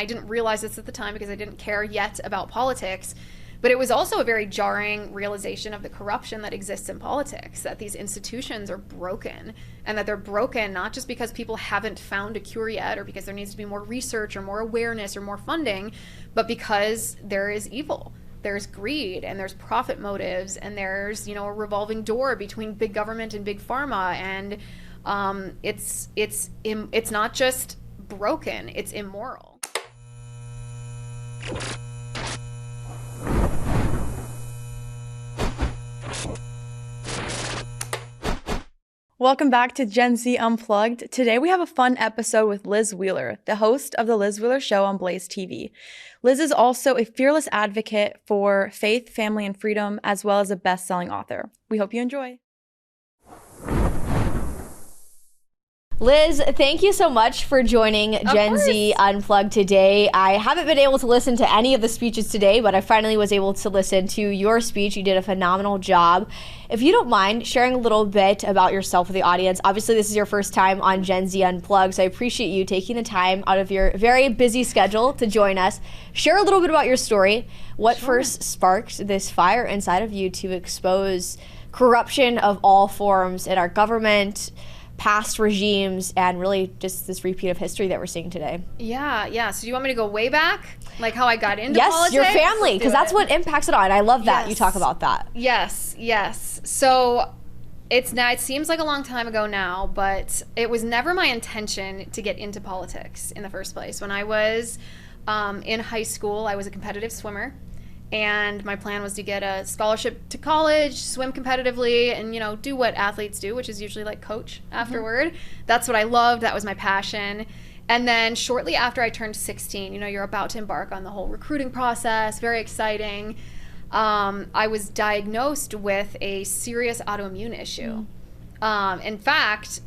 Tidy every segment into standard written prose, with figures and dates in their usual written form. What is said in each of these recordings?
I didn't realize this at the time because I didn't care yet about politics, but it was also a very jarring realization of the corruption that exists in politics, that these institutions are broken, and that they're broken not just because people haven't found a cure yet or because there needs to be more research or more awareness or more funding, but because there is evil. There's greed and there's profit motives and there's, a revolving door between big government and big pharma. And it's not just broken, it's immoral. Welcome back to Gen Z Unplugged. Today we have a fun episode with Liz Wheeler, the host of The Liz Wheeler Show on Blaze TV. Liz is also a fearless advocate for faith, family, and freedom, as well as a best-selling author. We hope you enjoy. Liz, thank you so much for joining Gen Z Unplugged today. I haven't been able to listen to any of the speeches today, but I finally was able to listen to your speech. You did a phenomenal job. If you don't mind sharing a little bit about yourself with the audience. Obviously, this is your first time on Gen Z Unplugged, so I appreciate you taking the time out of your very busy schedule to join us. Share a little bit about your story. What first sparked this fire inside of you to expose corruption of all forms in our government, past regimes, and really just this repeat of history that we're seeing today? Yeah. So do you want me to go way back? Like how I got into Yes, politics? your family, because that's what impacts it on. I love that you talk about that. Yes. So it seems like a long time ago now, but it was never my intention to get into politics in the first place. When I was in high school, I was a competitive swimmer. And my plan was to get a scholarship to college, swim competitively, and, do what athletes do, which is usually like coach afterward. That's what I loved. That was my passion. And then shortly after I turned 16, you're about to embark on the whole recruiting process, very exciting. I was diagnosed with a serious autoimmune issue. In fact,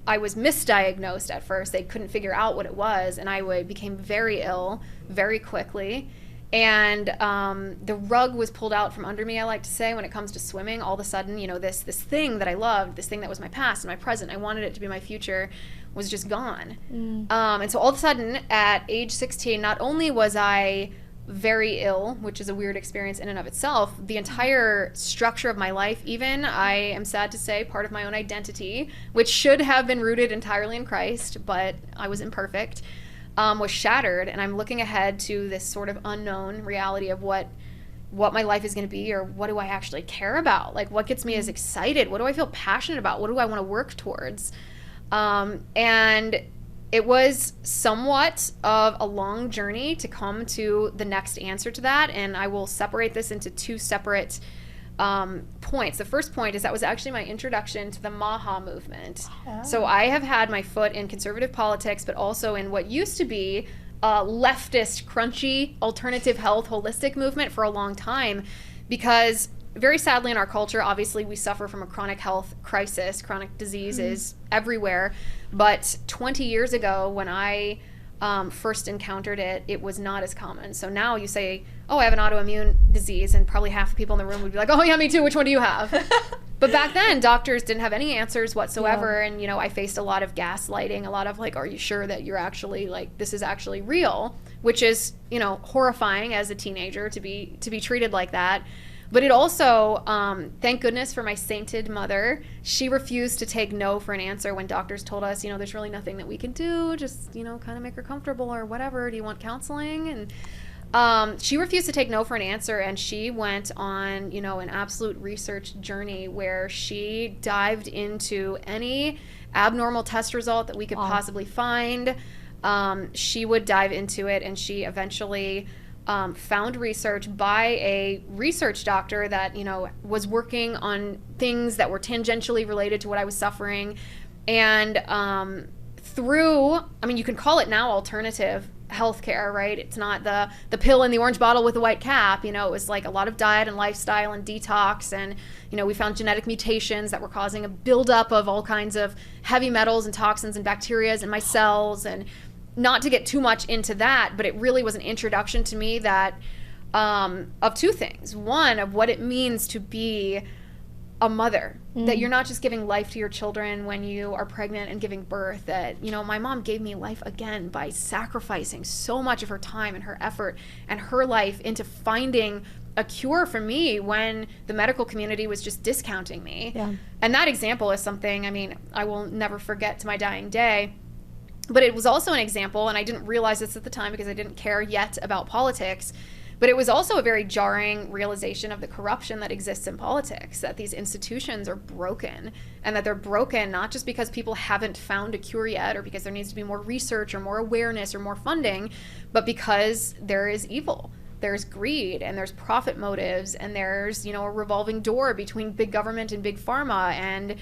I was misdiagnosed at first. They couldn't figure out what it was, and I became very ill very quickly. And the rug was pulled out from under me, I like to say, when it comes to swimming. All of a sudden, this thing that I loved, this thing that was my past and my present, I wanted it to be my future, was just gone. And so all of a sudden, at age 16, not only was I very ill, which is a weird experience in and of itself, the entire structure of my life, even, I am sad to say, part of my own identity, which should have been rooted entirely in Christ, but I was imperfect, was shattered. And I'm looking ahead to this sort of unknown reality of what my life is going to be, or what do I actually care about? Like, what gets me as excited? What do I feel passionate about? What do I want to work towards? And it was somewhat of a long journey to come to the next answer to that. And I will separate this into two separate points. The first point is that was actually my introduction to the MAHA movement. So I have had my foot in conservative politics, but also in what used to be a leftist, crunchy, alternative health, holistic movement for a long time, because very sadly in our culture, obviously we suffer from a chronic health crisis. Chronic disease is everywhere. But 20 years ago, when I first encountered it, it was not as common. So now you say, oh, I have an autoimmune disease, and probably half the people in the room would be like, oh yeah, me too, which one do you have? But back then, doctors didn't have any answers whatsoever. And I faced a lot of gaslighting, a lot of like, are you sure that you're actually, like, this is actually real? Which is, horrifying as a teenager to be treated like that. But it also, thank goodness for my sainted mother, she refused to take no for an answer when doctors told us, there's really nothing that we can do, just, kind of make her comfortable or whatever. Do you want counseling? And she refused to take no for an answer, and she went on, an absolute research journey where she dived into any abnormal test result that we could possibly find. She would dive into it, and she eventually found research by a research doctor that, was working on things that were tangentially related to what I was suffering. And you can call it now alternative healthcare, right? It's not the pill in the orange bottle with the white cap. It was like a lot of diet and lifestyle and detox. And, we found genetic mutations that were causing a buildup of all kinds of heavy metals and toxins and bacteria in my cells. And not to get too much into that, but it really was an introduction to me that of two things. One, of what it means to be a mother, that you're not just giving life to your children when you are pregnant and giving birth, that, you know, my mom gave me life again by sacrificing so much of her time and her effort and her life into finding a cure for me when the medical community was just discounting me. Yeah. And that example is something, I mean, I will never forget to my dying day. But it was also an example, and I didn't realize this at the time because I didn't care yet about politics, but it was also a very jarring realization of the corruption that exists in politics, that these institutions are broken, and that they're broken not just because people haven't found a cure yet, or because there needs to be more research or more awareness or more funding, but because there is evil. There's greed, and there's profit motives, and there's, you know, a revolving door between big government and big pharma, and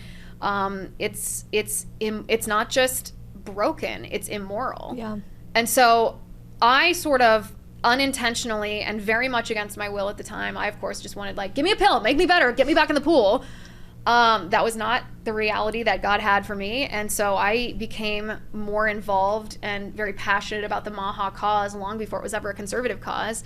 it's not just broken, it's immoral. Yeah. And so I sort of unintentionally and very much against my will at the time, I of course just wanted, like, give me a pill, make me better, get me back in the pool. That was not the reality that God had for me. And so I became more involved and very passionate about the MAHA cause long before it was ever a conservative cause.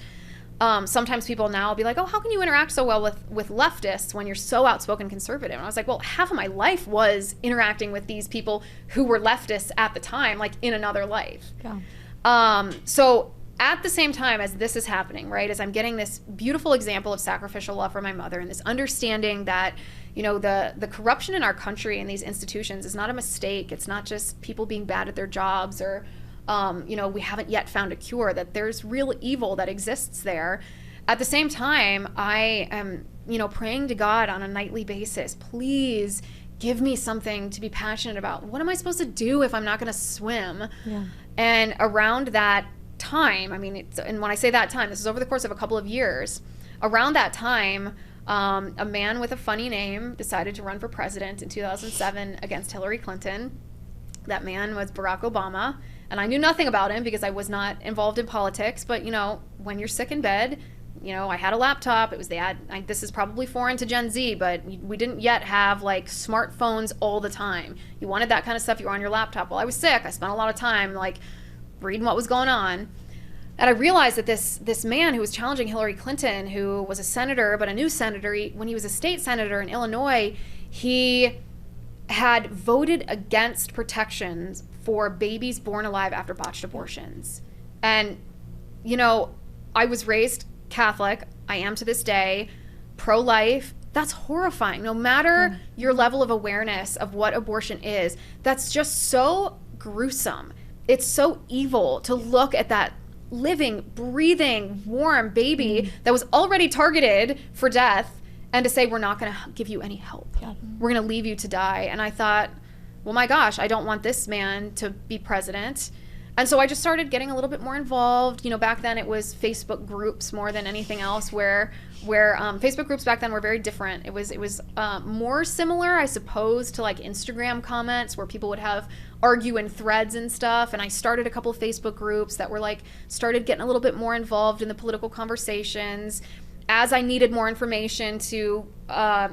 Sometimes people now will be like, oh, how can you interact so well with leftists when you're so outspoken conservative? And I was like, well, half of my life was interacting with these people who were leftists at the time, like in another life. Yeah. So at the same time as this is happening, right, as I'm getting this beautiful example of sacrificial love for my mother and this understanding that, you know, the corruption in our country and these institutions is not a mistake. It's not just people being bad at their jobs or, you know, we haven't yet found a cure, that there's real evil that exists there. At the same time, I am, you know, praying to God on a nightly basis, please give me something to be passionate about. What am I supposed to do if I'm not going to swim? Yeah. And around that time, I mean, and when I say that time, this is over the course of a couple of years. Around that time, a man with a funny name decided to run for president in 2007 against Hillary Clinton. That man was Barack Obama, and I knew nothing about him because I was not involved in politics. But, you know, when you're sick in bed, you know, I had a laptop. It was this is probably foreign to Gen Z, but we didn't yet have like smartphones all the time. You wanted that kind of stuff, you were on your laptop. While I was sick, I spent a lot of time like reading what was going on. And I realized that this man who was challenging Hillary Clinton, who was a senator, but a new senator, when he was a state senator in Illinois, he had voted against protections for babies born alive after botched abortions. And, you know, I was raised Catholic. I am to this day pro-life. That's horrifying. No matter your level of awareness of what abortion is, that's just so gruesome. It's so evil to look at that living, breathing, warm baby that was already targeted for death and to say, we're not going to give you any help. Yeah. We're going to leave you to die. And I thought, well, my gosh, I don't want this man to be president. And so I just started getting a little bit more involved. You know, back then it was Facebook groups more than anything else, where Facebook groups back then were very different. It was more similar, I suppose, to like Instagram comments where people would have argue in threads and stuff. And I started a couple of Facebook groups that were like, started getting a little bit more involved in the political conversations. As I needed more information to,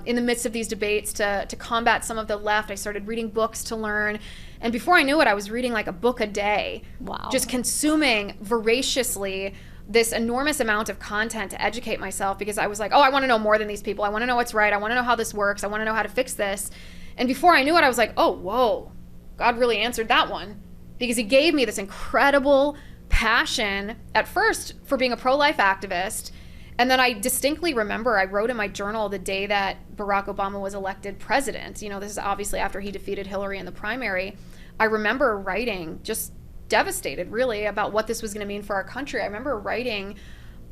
in the midst of these debates, to combat some of the left, I started reading books to learn. And before I knew it, I was reading like a book a day. Wow. Just consuming voraciously this enormous amount of content to educate myself, because I was like, oh, I want to know more than these people. I want to know what's right. I want to know how this works. I want to know how to fix this. And before I knew it, I was like, oh, whoa, God really answered that one, because he gave me this incredible passion at first for being a pro-life activist. And then I distinctly remember I wrote in my journal the day that Barack Obama was elected president. You know, this is obviously after he defeated Hillary in the primary. I remember writing, just devastated really, about what this was going to mean for our country. I remember writing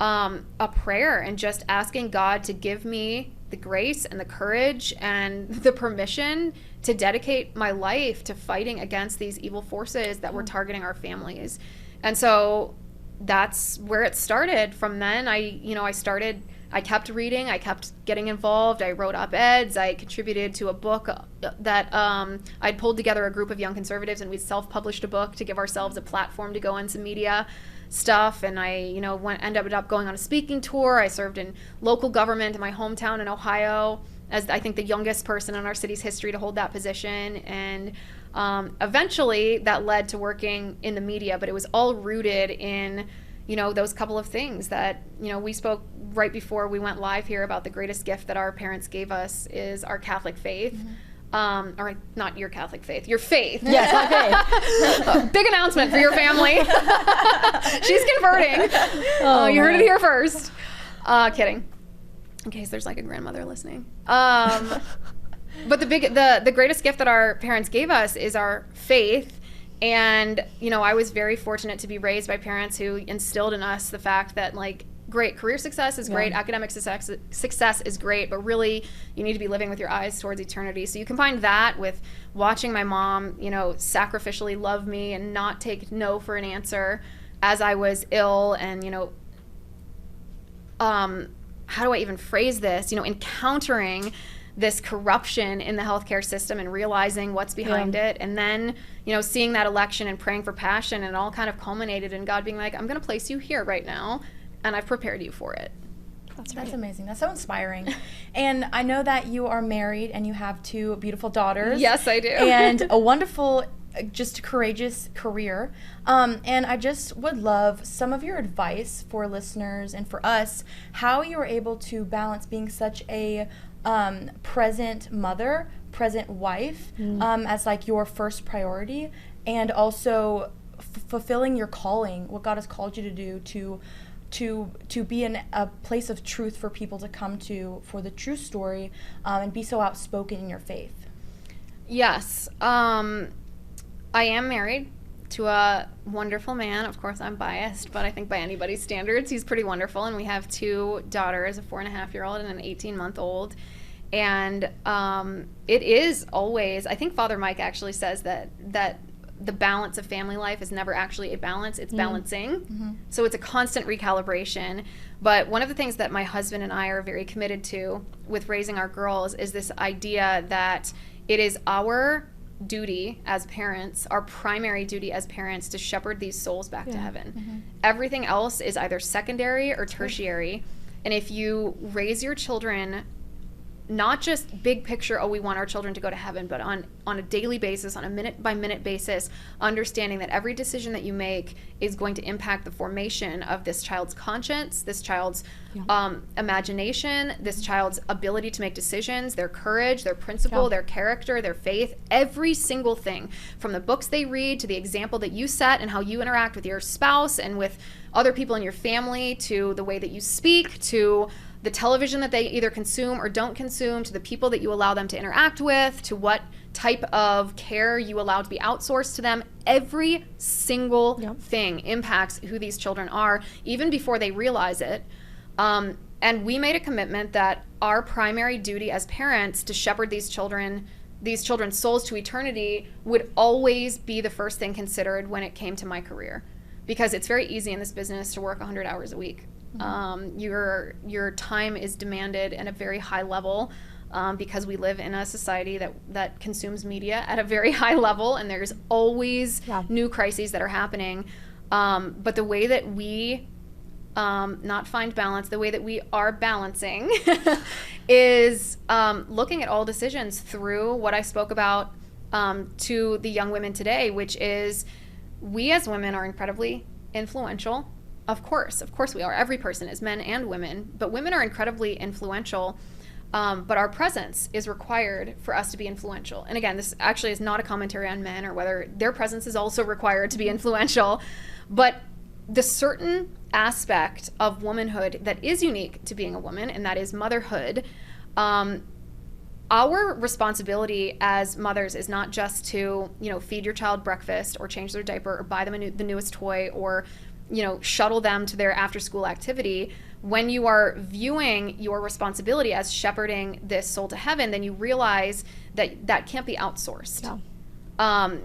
a prayer and just asking God to give me the grace and the courage and the permission to dedicate my life to fighting against these evil forces that were targeting our families. And so that's where it started. From then, I kept reading, I kept getting involved, I wrote op-eds, I contributed to a book that I'd pulled together a group of young conservatives, and we'd self-published a book to give ourselves a platform to go into media stuff. And I, ended up going on a speaking tour. I served in local government in my hometown in Ohio as I think the youngest person in our city's history to hold that position. And eventually that led to working in the media, but it was all rooted in, those couple of things that, we spoke right before we went live here about the greatest gift that our parents gave us is our Catholic faith. Or not your Catholic faith, your faith. Yes, okay. Big announcement for your family. She's converting. You heard it here first. Kidding. In case there's like a grandmother listening. But the greatest gift that our parents gave us is our faith. And, I was very fortunate to be raised by parents who instilled in us the fact that, like, great career success is great, academic success is great, but really you need to be living with your eyes towards eternity. So you combine that with watching my mom, sacrificially love me and not take no for an answer as I was ill, and, how do I even phrase this? Encountering this corruption in the healthcare system and realizing what's behind it, and then seeing that election and praying for passion, and it all kind of culminated in God being like, I'm going to place you here right now, and I've prepared you for it. That's amazing. That's so inspiring. And I know that you are married and you have 2 beautiful daughters. Yes, I do. And a wonderful, just courageous career. And I just would love some of your advice for listeners and for us, how you were able to balance being such a present mother, present wife, as like your first priority, and also fulfilling your calling, what God has called you to do, to be in a place of truth for people to come to for the true story, and be so outspoken in your faith. Yes. I am married to a wonderful man. Of course, I'm biased, but I think by anybody's standards, he's pretty wonderful. And we have 2 daughters, a 4.5-year-old and an 18-month-old. And it is always, I think Father Mike actually says that the balance of family life is never actually a balance, it's balancing. So it's a constant recalibration. But one of the things that my husband and I are very committed to with raising our girls is this idea that it is our duty as parents, our primary duty as parents, to shepherd these souls back to heaven. Everything else is either secondary or tertiary. And if you raise your children not just big picture, we want our children to go to heaven, but on a daily basis, on a minute by minute basis, understanding that every decision that you make is going to impact the formation of this child's conscience, this child's imagination, this child's ability to make decisions, their courage, their principle, their character, their faith, every single thing, from the books they read to the example that you set and how you interact with your spouse and with other people in your family, to the way that you speak, to the television that they either consume or don't consume, to the people that you allow them to interact with, to what type of care you allow to be outsourced to them. Every single thing impacts who these children are, even before they realize it. And we made a commitment that our primary duty as parents to shepherd these children's souls to eternity would always be the first thing considered when it came to my career. Because it's very easy in this business to work 100 hours a week. Your time is demanded at a very high level, because we live in a society that consumes media at a very high level, and there's always new crises that are happening. But the way that we not find balance, the way that we are balancing is looking at all decisions through what I spoke about to the young women today, which is we as women are incredibly influential. Of course we are. Every person is, men and women, but women are incredibly influential. But our presence is required for us to be influential. And again, this actually is not a commentary on men or whether their presence is also required to be influential. But the certain aspect of womanhood that is unique to being a woman, and that is motherhood, our responsibility as mothers is not just to, feed your child breakfast or change their diaper or buy them the newest toy or, shuttle them to their after-school activity. When you are viewing your responsibility as shepherding this soul to heaven, then you realize that that can't be outsourced.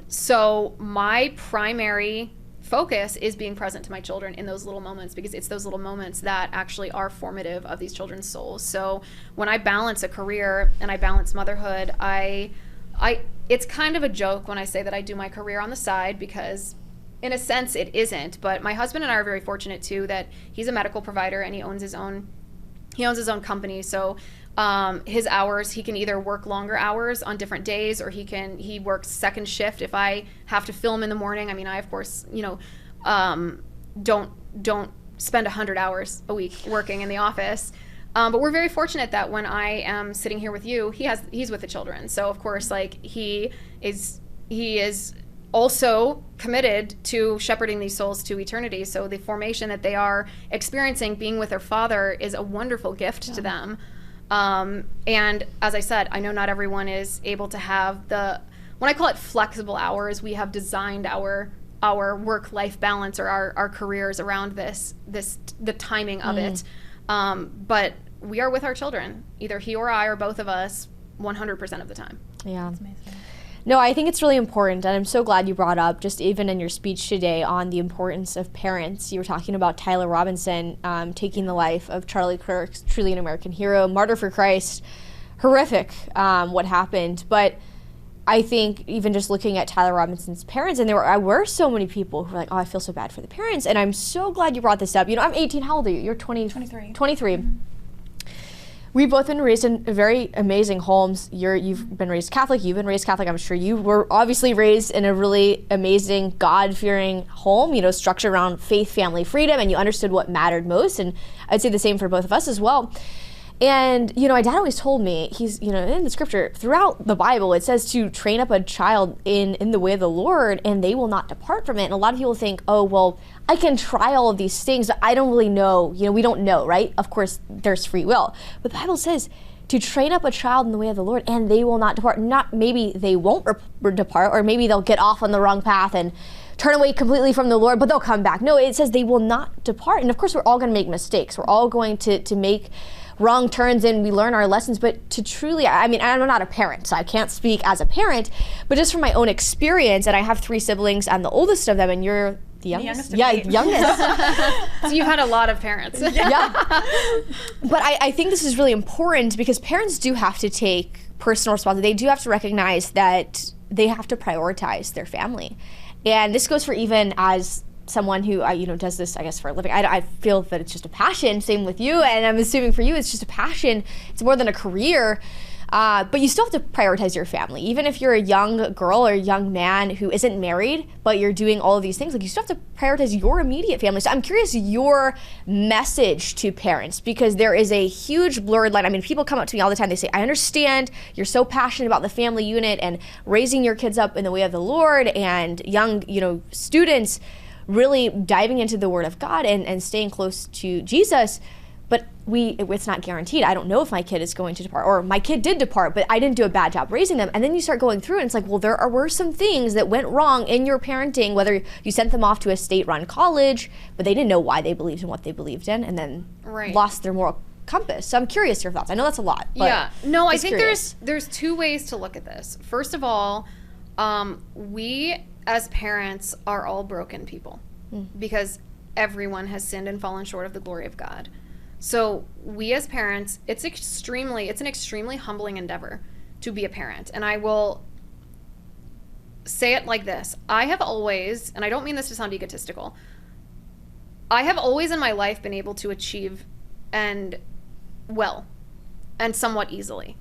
So my primary focus is being present to my children in those little moments, because it's those little moments that actually are formative of these children's souls. So when I balance a career and I balance motherhood, it's kind of a joke when I say that I do my career on the side, because in a sense it isn't. But my husband and I are very fortunate too that he's a medical provider and he owns his own company. So his hours, he can either work longer hours on different days, or he works second shift if I have to film in the morning. I mean, I of course, don't don't spend 100 hours a week working in the office. But we're very fortunate that when I am sitting here with you, he's with the children. So of course, like he is also committed to shepherding these souls to eternity. So the formation that they are experiencing being with their father is a wonderful gift to them. And as I said, I know not everyone is able to have when I call it flexible hours, we have designed our work-life balance or our careers around the timing of it. But we are with our children, either he or I or both of us, 100% of the time. Yeah. That's amazing. No, I think it's really important, and I'm so glad you brought up, just even in your speech today, on the importance of parents. You were talking about Tyler Robinson taking the life of Charlie Kirk, truly an American hero, martyr for Christ. Horrific what happened, but I think even just looking at Tyler Robinson's parents, and there were so many people who were like, oh, I feel so bad for the parents, and I'm so glad you brought this up. You know, I'm 18. How old are you? You're 23. 23. Mm-hmm. We've both been raised in very amazing homes. You've been raised Catholic. You've been raised Catholic. I'm sure you were obviously raised in a really amazing, God-fearing home, you know, structured around faith, family, freedom, and you understood what mattered most. And I'd say the same for both of us as well. And, you know, my dad always told me, in the scripture, throughout the Bible, it says to train up a child in the way of the Lord, and they will not depart from it. And a lot of people think, oh, well, I can try all of these things, but I don't really know. You know, we don't know, right? Of course, there's free will. But the Bible says to train up a child in the way of the Lord, and they will not depart. Not maybe they won't depart, or maybe they'll get off on the wrong path and turn away completely from the Lord, but they'll come back. No, it says they will not depart. And of course, we're all going to make mistakes. We're all going to make wrong turns, and we learn our lessons. But to truly, I mean, I'm not a parent, so I can't speak as a parent, but just from my own experience, and I have 3 siblings, I'm the oldest of them, and you're the youngest? Yeah, youngest. So you've had a lot of parents. Yeah. But I think this is really important because parents do have to take personal responsibility. They do have to recognize that they have to prioritize their family. And this goes for even as someone who does this, I guess, for a living. I feel that it's just a passion. Same with you, and I'm assuming for you, it's just a passion. It's more than a career. But you still have to prioritize your family. Even if you're a young girl or a young man who isn't married, but you're doing all of these things, like you still have to prioritize your immediate family. So I'm curious your message to parents, because there is a huge blurred line. I mean, people come up to me all the time. They say, I understand you're so passionate about the family unit and raising your kids up in the way of the Lord, and young, students really diving into the Word of God and staying close to Jesus. But it's not guaranteed. I don't know if my kid is going to depart, or my kid did depart, but I didn't do a bad job raising them. And then you start going through, and it's like, well, were some things that went wrong in your parenting, whether you sent them off to a state-run college, but they didn't know why they believed in what they believed in, and then lost their moral compass. So I'm curious your thoughts. I know that's a lot. But yeah. No, I think there's 2 ways to look at this. First of all, we as parents are all broken people because everyone has sinned and fallen short of the glory of God. So we as parents, it's an extremely humbling endeavor to be a parent. And I will say it like this. I have always, and I don't mean this to sound egotistical, I have always in my life been able to achieve and somewhat easily.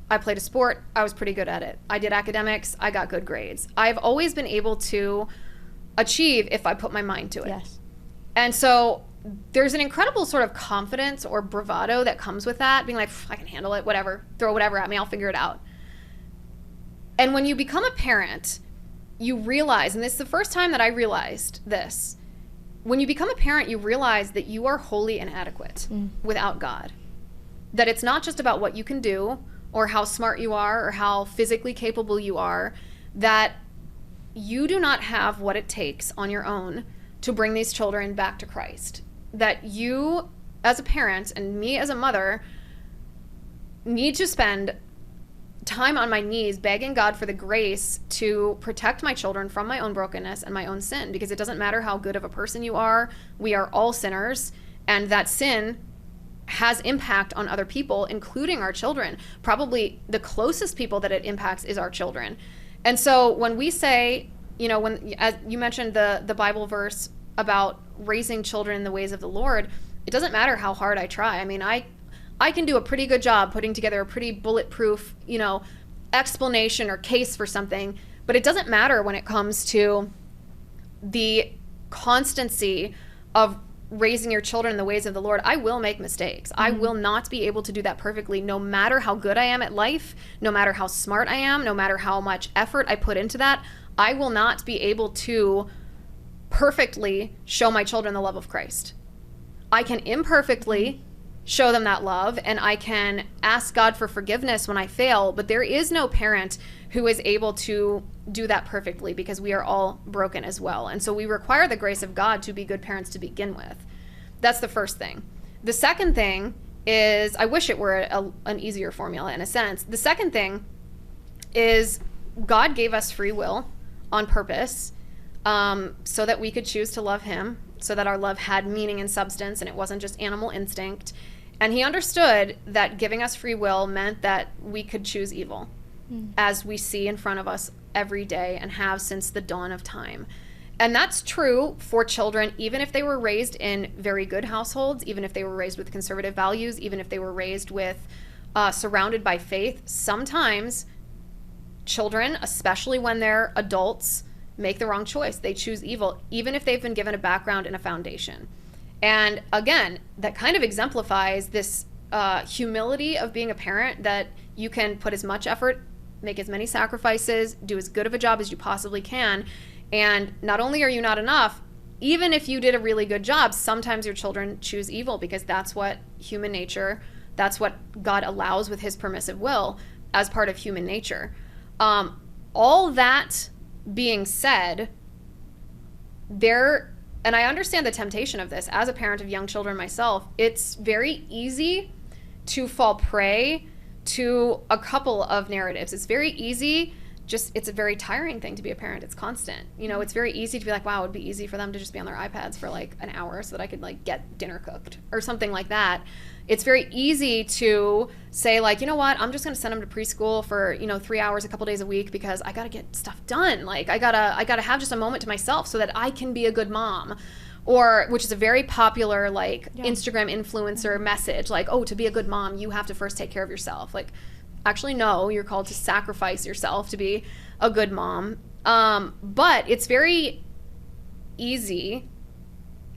I played a sport, I was pretty good at it. I did academics, I got good grades. I've always been able to achieve if I put my mind to it. Yes. And so there's an incredible sort of confidence or bravado that comes with that, being like, I can handle it, whatever, throw whatever at me, I'll figure it out. And when you become a parent, you realize, and this is the first time that I realized this, when you become a parent, you realize that you are wholly inadequate without God. That it's not just about what you can do or how smart you are or how physically capable you are, that you do not have what it takes on your own to bring these children back to Christ. That you, as a parent, and me as a mother, need to spend time on my knees begging God for the grace to protect my children from my own brokenness and my own sin, because it doesn't matter how good of a person you are, we are all sinners, and that sin has impact on other people, including our children. Probably the closest people that it impacts is our children. And so when we say, as you mentioned the Bible verse about raising children in the ways of the Lord, it doesn't matter how hard I try. I mean, I can do a pretty good job putting together a pretty bulletproof, explanation or case for something, but it doesn't matter when it comes to the constancy of raising your children in the ways of the Lord, I will make mistakes. I will not be able to do that perfectly, no matter how good I am at life, no matter how smart I am, no matter how much effort I put into that. I will not be able to perfectly show my children the love of Christ. I can imperfectly show them that love, and I can ask God for forgiveness when I fail, but there is no parent who is able to do that perfectly, because we are all broken as well. And so we require the grace of God to be good parents to begin with. That's the first thing. The second thing is, I wish it were an easier formula in a sense. The second thing is, God gave us free will on purpose, so that we could choose to love him, so that our love had meaning and substance and it wasn't just animal instinct. And he understood that giving us free will meant that we could choose evil, as we see in front of us every day and have since the dawn of time. And that's true for children, even if they were raised in very good households, even if they were raised with conservative values, even if they were raised with surrounded by faith. Sometimes children, especially when they're adults, make the wrong choice. They choose evil, even if they've been given a background and a foundation. And again, that kind of exemplifies this humility of being a parent, that you can put as much effort, make as many sacrifices, do as good of a job as you possibly can. And not only are you not enough, even if you did a really good job, sometimes your children choose evil, because that's what human nature, that's what God allows with his permissive will as part of human nature. All that being said, and I understand the temptation of this as a parent of young children myself. It's very easy to fall prey to a couple of narratives. It's very easy, it's a very tiring thing to be a parent. It's constant. It's very easy to be like, wow, it would be easy for them to just be on their iPads for like an hour so that I could like get dinner cooked or something like that. It's very easy to say like, you know what, I'm just going to send them to preschool for, 3 hours a couple days a week because I got to get stuff done. Like I gotta have just a moment to myself so that I can be a good mom. Or, which is a very popular Instagram influencer message, like, oh, to be a good mom, you have to first take care of yourself. Like, actually, no, you're called to sacrifice yourself to be a good mom. But it's very easy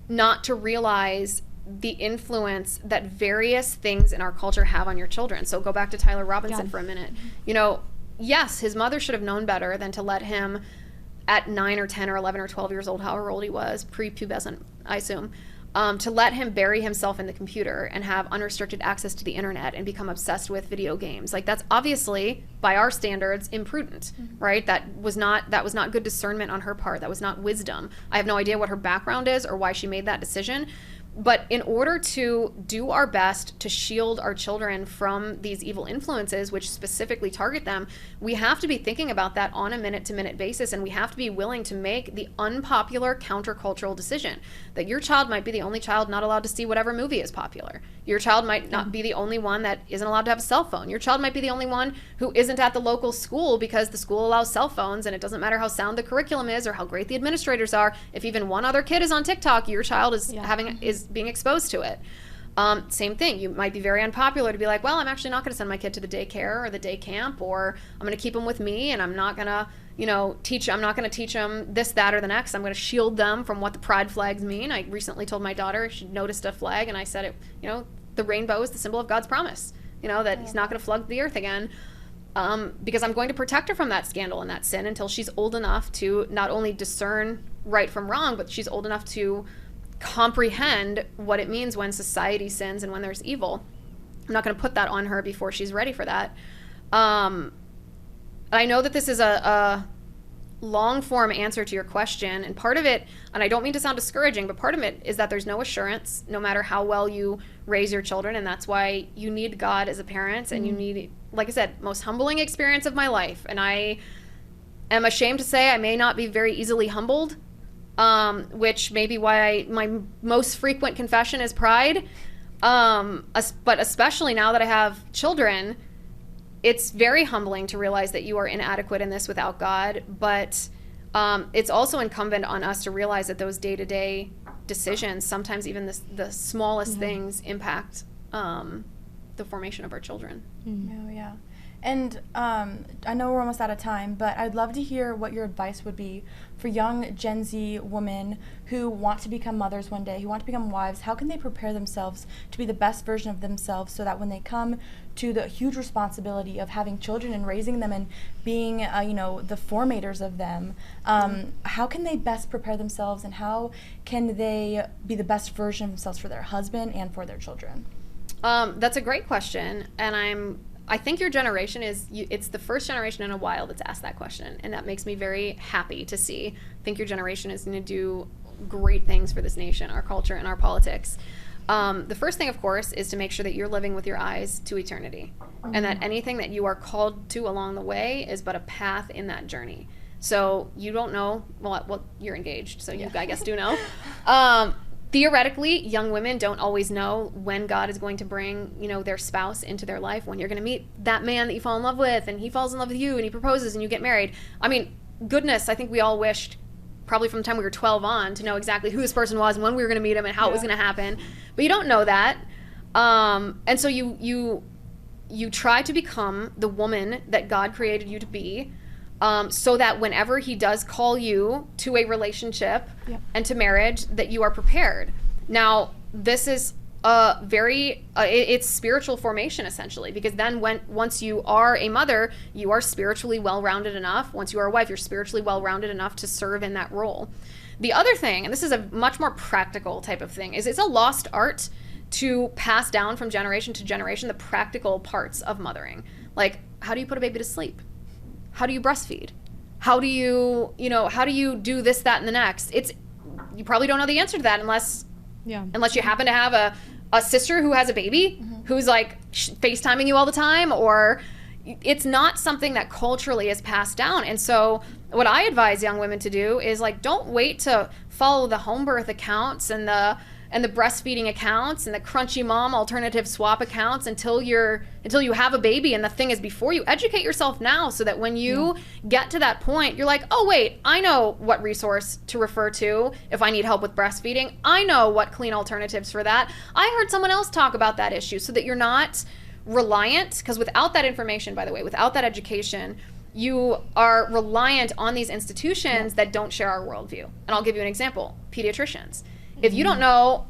not to realize the influence that various things in our culture have on your children. So go back to Tyler Robinson for a minute. Yes, his mother should have known better than to let him, at 9 or 10 or 11 or 12 years old, however old he was, prepubescent, I assume, to let him bury himself in the computer and have unrestricted access to the internet and become obsessed with video games. Like, that's obviously, by our standards, imprudent, right? That was not good discernment on her part. That was not wisdom. I have no idea what her background is or why she made that decision. But in order to do our best to shield our children from these evil influences, which specifically target them, we have to be thinking about that on a minute-to-minute basis, and we have to be willing to make the unpopular countercultural decision that your child might be the only child not allowed to see whatever movie is popular. Your child might not be the only one that isn't allowed to have a cell phone. Your child might be the only one who isn't at the local school because the school allows cell phones, and it doesn't matter how sound the curriculum is or how great the administrators are. If even one other kid is on TikTok, your child is being exposed to it. Same thing. You might be very unpopular to be like, well, I'm actually not going to send my kid to the daycare or the day camp, or I'm going to keep them with me, and I'm not going to, I'm not going to teach them this, that, or the next. I'm going to shield them from what the pride flags mean. I recently told my daughter, she noticed a flag, and I said the rainbow is the symbol of God's promise, that he's not going to flood the earth again. Because I'm going to protect her from that scandal and that sin until she's old enough to not only discern right from wrong, but she's old enough to comprehend what it means when society sins and when there's evil. I'm not going to put that on her before she's ready for that. I know that this is a long form answer to your question, and part of it, and I don't mean to sound discouraging, but part of it is that there's no assurance no matter how well you raise your children, and that's why you need God as a parent, and you need, like I said, most humbling experience of my life, and I am ashamed to say I may not be very easily humbled, which may be why my most frequent confession is pride, but especially now that I have children, it's very humbling to realize that you are inadequate in this without God, but it's also incumbent on us to realize that those day-to-day decisions, sometimes even the smallest things, impact the formation of our children. Oh, yeah. And I know we're almost out of time, but I'd love to hear what your advice would be for young Gen Z women who want to become mothers one day, who want to become wives. How can they prepare themselves to be the best version of themselves so that when they come to the huge responsibility of having children and raising them and being, the formators of them, how can they best prepare themselves, and how can they be the best version of themselves for their husband and for their children? That's a great question, and I think your generation it's the first generation in a while that's asked that question, and that makes me very happy to see. I think your generation is going to do great things for this nation, our culture, and our politics. The first thing, of course, is to make sure that you're living with your eyes to eternity, and that anything that you are called to along the way is but a path in that journey. So you don't know, well you're engaged, so you, I guess, do know. Theoretically, young women don't always know when God is going to bring, their spouse into their life, when you're going to meet that man that you fall in love with, and he falls in love with you, and he proposes, and you get married. I mean, goodness, I think we all wished, probably from the time we were 12 on, to know exactly who this person was and when we were going to meet him and how it was going to happen. But you don't know that. And so you try to become the woman that God created you to be, so that whenever he does call you to a relationship and to marriage, that you are prepared. Now, this is it's spiritual formation, essentially, because then once you are a mother, you are spiritually well-rounded enough. Once you are a wife, you're spiritually well-rounded enough to serve in that role. The other thing, and this is a much more practical type of thing, is it's a lost art to pass down from generation to generation the practical parts of mothering. Like, how do you put a baby to sleep? How do you breastfeed? How do you do this, that, and the next? You probably don't know the answer to that unless you happen to have a sister who has a baby who's like FaceTiming you all the time, or it's not something that culturally is passed down. And so what I advise young women to do is, like, don't wait to follow the home birth accounts and the breastfeeding accounts and the crunchy mom alternative swap accounts until you have a baby and the thing is before you. Educate yourself now so that when you get to that point, you're like, oh wait, I know what resource to refer to if I need help with breastfeeding. I know what clean alternatives for that. I heard someone else talk about that issue, so that you're not reliant, because without that information, by the way, without that education, you are reliant on these institutions that don't share our worldview. And I'll give you an example. Pediatricians. If you don't know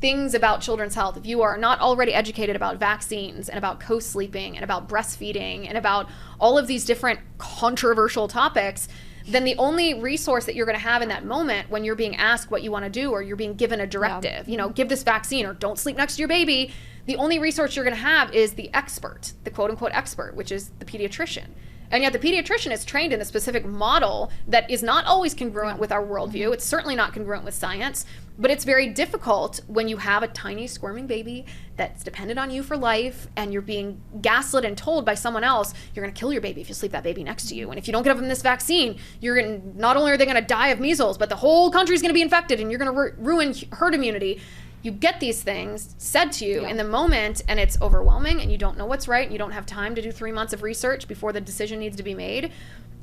things about children's health, if you are not already educated about vaccines and about co-sleeping and about breastfeeding and about all of these different controversial topics, then the only resource that you're going to have in that moment when you're being asked what you want to do, or you're being given a directive, give this vaccine or don't sleep next to your baby, the only resource you're going to have is the expert, the quote-unquote expert, which is the pediatrician. And yet the pediatrician is trained in a specific model that is not always congruent with our worldview. It's certainly not congruent with science, but it's very difficult when you have a tiny squirming baby that's dependent on you for life, and you're being gaslit and told by someone else, you're going to kill your baby if you sleep that baby next to you. And if you don't get them this vaccine, not only are they going to die of measles, but the whole country's going to be infected and you're going to ruin herd immunity. You get these things said to you in the moment, and it's overwhelming, and you don't know what's right, and you don't have time to do 3 months of research before the decision needs to be made.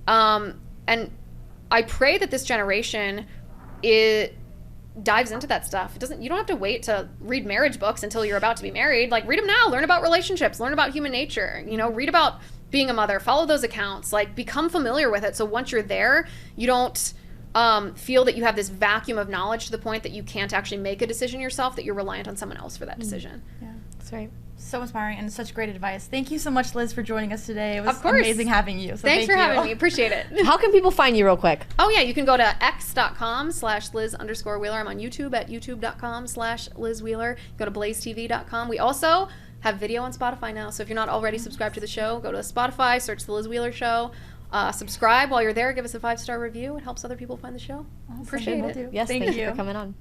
And I pray that this generation dives into that stuff. You don't have to wait to read marriage books until you're about to be married. Like, read them now. Learn about relationships. Learn about human nature. Read about being a mother. Follow those accounts. Like, become familiar with it, so once you're there, you don't feel that you have this vacuum of knowledge to the point that you can't actually make a decision yourself, that you're reliant on someone else for that decision. Yeah, that's right. So inspiring and such great advice. Thank you so much, Liz, for joining us today. It was amazing having you. So Thanks for having me. Appreciate it. How can people find you real quick? Oh, yeah. You can go to x.com/Liz_Wheeler. I'm on YouTube at youtube.com/Liz Wheeler. Go to blazetv.com. We also have video on Spotify now. So if you're not already subscribed to the show, go to Spotify, search The Liz Wheeler Show. Subscribe while you're there. Give us a 5-star review. It helps other people find the show. Awesome. Appreciate it. Yes, thank you for coming on.